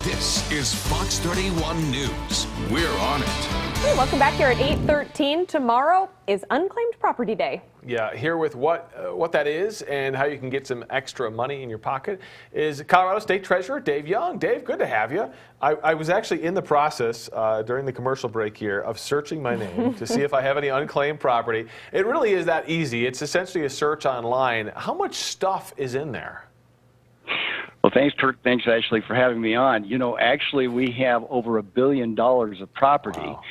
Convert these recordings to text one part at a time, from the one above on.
This is Fox 31 News. We're on it. Hey, welcome back here at 8:13. Tomorrow is Unclaimed Property Day. Yeah, here with what that is and how you can get some extra money in your pocket is Colorado State Treasurer Dave Young. Dave, good to have you. I was actually in the process during the commercial break here of searching my name to see if I have any unclaimed property. It really is that easy. It's essentially a search online. How much stuff is in there? Well, thanks, Kirk. Thanks, Ashley, for having me on. You know, actually, we have over $1 billion of property. Wow.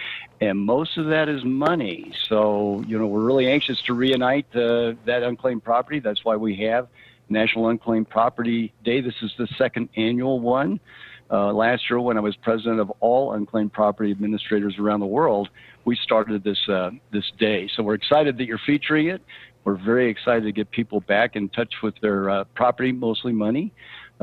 And most of that is money. So, you know, we're really anxious to reunite that unclaimed property. That's why we have National Unclaimed Property Day. This is the second annual one. Last year, when I was president of all unclaimed property administrators around the world, we started this day. So we're excited that you're featuring it. We're very excited to get people back in touch with their property, mostly money.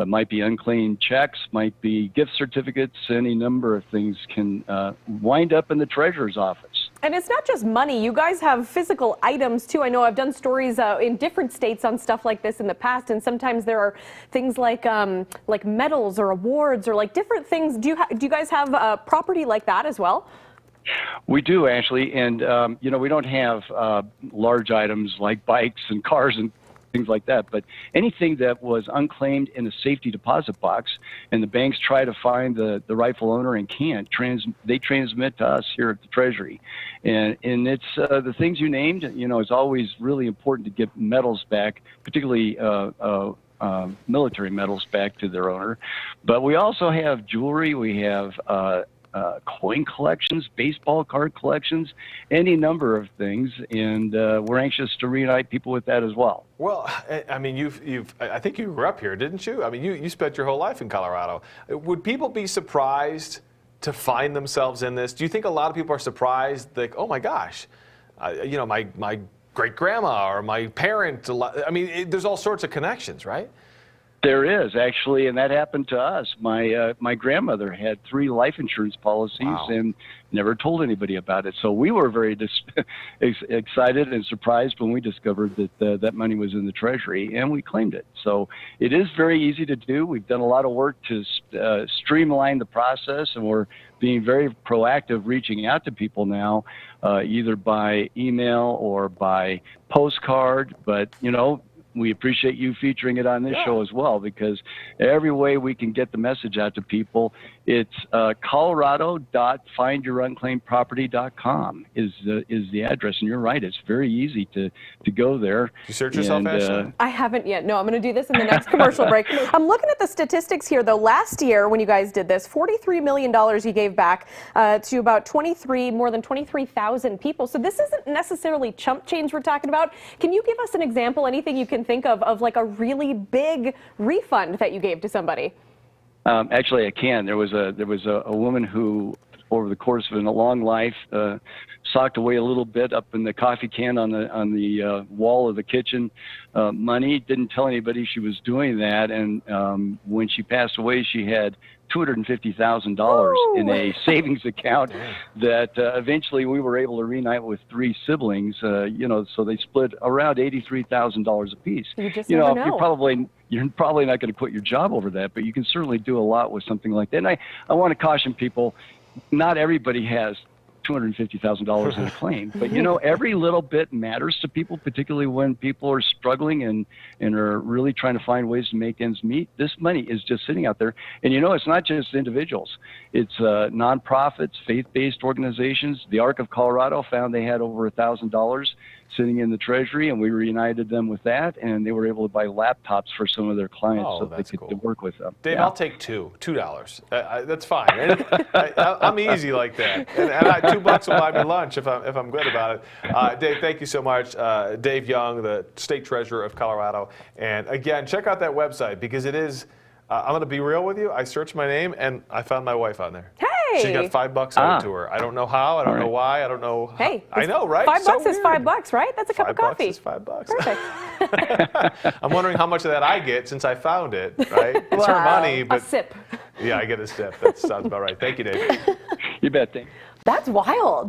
Might be unclaimed checks, might be gift certificates, any number of things can wind up in the treasurer's office. And it's not just money. You guys have physical items, too. I know I've done stories in different states on stuff like this in the past, and sometimes there are things like medals or awards or like different things. Do you guys have property like that as well? We do, Ashley, and you know, we don't have large items like bikes and cars and things like that, but anything that was unclaimed in a safety deposit box and the banks try to find the rightful owner and can't, they transmit to us here at the Treasury. And it's the things you named. You know, it's always really important to get medals back, particularly military medals back to their owner. But we also have jewelry, we have coin collections, baseball card collections, any number of things, and we're anxious to reunite people with that as well. Well, I mean, I think you grew up here, didn't you? I mean, you spent your whole life in Colorado. Would people be surprised to find themselves in this? Do you think a lot of people are surprised, like, oh my gosh, you know, my great-grandma or my parent, I mean, there's all sorts of connections, right? There is, actually, and that happened to us. My grandmother had 3 life insurance policies. Wow. And never told anybody about it. So we were very excited and surprised when we discovered that that money was in the Treasury, and we claimed it. So it is very easy to do. We've done a lot of work to streamline the process, and we're being very proactive, reaching out to people now, either by email or by postcard. But, you know, we appreciate you featuring it on this show as well, because every way we can get the message out to people, it's colorado.findyourunclaimedproperty.com is the address. And you're right, it's very easy to go there. You search yourself, Ashley? I haven't yet. No, I'm going to do this in the next commercial break. I'm looking at the statistics here, though. Last year, when you guys did this, $43 million you gave back to about more than 23,000 people. So this isn't necessarily chump change we're talking about. Can you give us an example, anything you can think of like a really big refund that you gave to somebody? Actually, I can. There was a woman who, over the course of a long life, socked away a little bit up in the coffee can on the wall of the kitchen. Money, didn't tell anybody she was doing that, and when she passed away, she had $250,000 in a savings account that eventually we were able to reunite with 3 siblings. You know, so they split around $83,000 apiece. You know, you're probably not going to quit your job over that, but you can certainly do a lot with something like that. And I want to caution people, not everybody has $250,000 in a claim, but you know, every little bit matters to people, particularly when people are struggling and are really trying to find ways to make ends meet. This money is just sitting out there, and you know, it's not just individuals, it's nonprofits, faith-based organizations. The Arc of Colorado found they had over $1,000 sitting in the Treasury, and we reunited them with that, and they were able to buy laptops for some of their clients so they could work with them. Dave, I'll take $2. That's fine. I'm easy like that, and $2 will buy me lunch if I'm good about it. Dave, thank you so much. Dave Young, the State Treasurer of Colorado, and again, check out that website, because it is. I'm going to be real with you. I searched my name, and I found my wife on there. Hey! She got $5 added to her. I don't know how. I don't know why. I don't know. Hey, I know, right? $5 is $5, right? That's a cup of coffee. $5 is $5. Perfect. I'm wondering how much of that I get since I found it. Right? It's her money, but a sip. Yeah, I get a sip. That sounds about right. Thank you, Dave. You bet. Thanks. That's wild.